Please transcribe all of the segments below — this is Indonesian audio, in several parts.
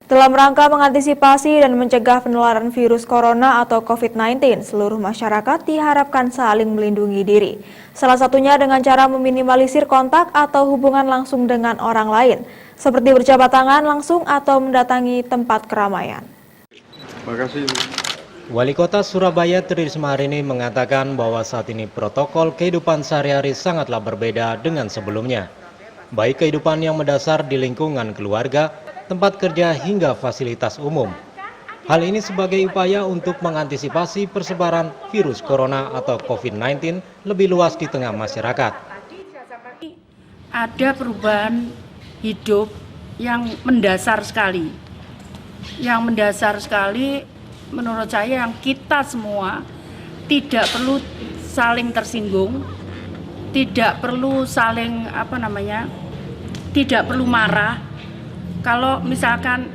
Dalam rangka mengantisipasi dan mencegah penularan virus corona atau COVID-19, seluruh masyarakat diharapkan saling melindungi diri. Salah satunya dengan cara meminimalisir kontak atau hubungan langsung dengan orang lain, seperti berjabat tangan langsung atau mendatangi tempat keramaian. Terima kasih. Wali Kota Surabaya Tri Risma hari ini mengatakan bahwa saat ini protokol kehidupan sehari-hari sangatlah berbeda dengan sebelumnya. Baik kehidupan yang mendasar di lingkungan keluarga, tempat kerja hingga fasilitas umum. Hal ini sebagai upaya untuk mengantisipasi persebaran virus corona atau COVID-19 lebih luas di tengah masyarakat. Ada perubahan hidup yang mendasar sekali. Yang mendasar sekali menurut saya yang kita semua tidak perlu saling tersinggung, tidak perlu saling tidak perlu marah. Kalau misalkan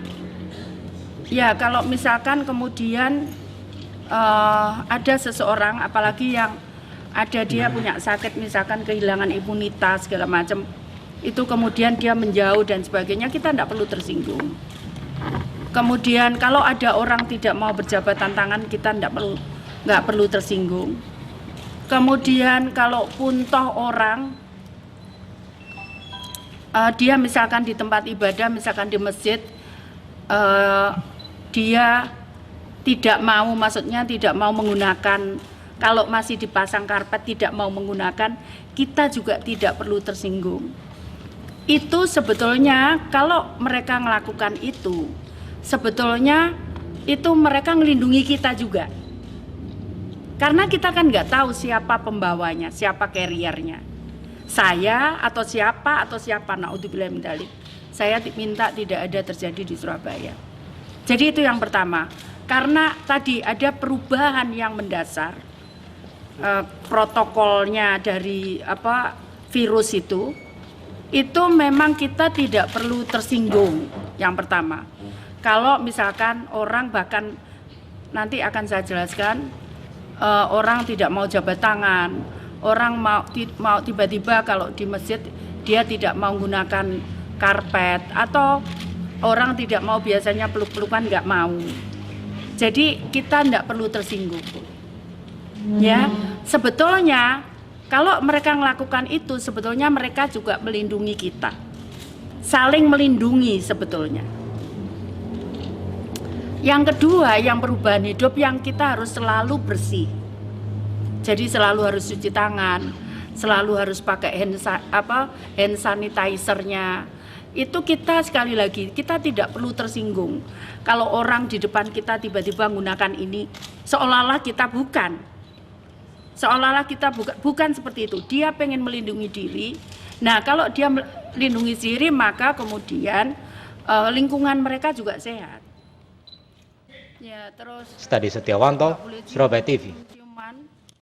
kemudian ada seseorang, apalagi yang ada dia punya sakit, misalkan kehilangan imunitas segala macam, itu kemudian dia menjauh dan sebagainya, kita tidak perlu tersinggung. Kemudian kalau ada orang tidak mau berjabatan tangan, kita nggak perlu tersinggung. Kemudian kalaupun toh orang dia misalkan di tempat ibadah, misalkan di masjid, dia tidak mau, maksudnya tidak mau menggunakan, kalau masih dipasang karpet tidak mau menggunakan, kita juga tidak perlu tersinggung. Itu sebetulnya kalau mereka melakukan itu, sebetulnya itu mereka melindungi kita juga. Karena kita kan nggak tahu siapa pembawanya, siapa carriernya. Saya atau siapa, naudzubillah min dzalik. Saya minta tidak ada terjadi di Surabaya. Jadi itu yang pertama. Karena tadi ada perubahan yang mendasar. Protokolnya dari virus itu memang kita tidak perlu tersinggung. Yang pertama. Kalau misalkan orang, bahkan nanti akan saya jelaskan, orang tidak mau jabat tangan, orang mau tiba-tiba kalau di masjid dia tidak mau menggunakan karpet, atau orang tidak mau biasanya peluk-pelukan, nggak mau. Jadi kita tidak perlu tersinggung. Ya, sebetulnya kalau mereka melakukan itu, sebetulnya mereka juga melindungi kita, saling melindungi sebetulnya. Yang kedua, yang perubahan hidup yang kita harus selalu bersih. Jadi selalu harus cuci tangan, selalu harus pakai hand sanitizer-nya. Itu kita sekali lagi, kita tidak perlu tersinggung. Kalau orang di depan kita tiba-tiba menggunakan ini, seolah-olah kita bukan. Seolah-olah kita bukan seperti itu. Dia pengen melindungi diri. Nah, kalau dia melindungi diri, maka kemudian lingkungan mereka juga sehat. Ya, terus Stadi Setiawanto, Surabaya TV.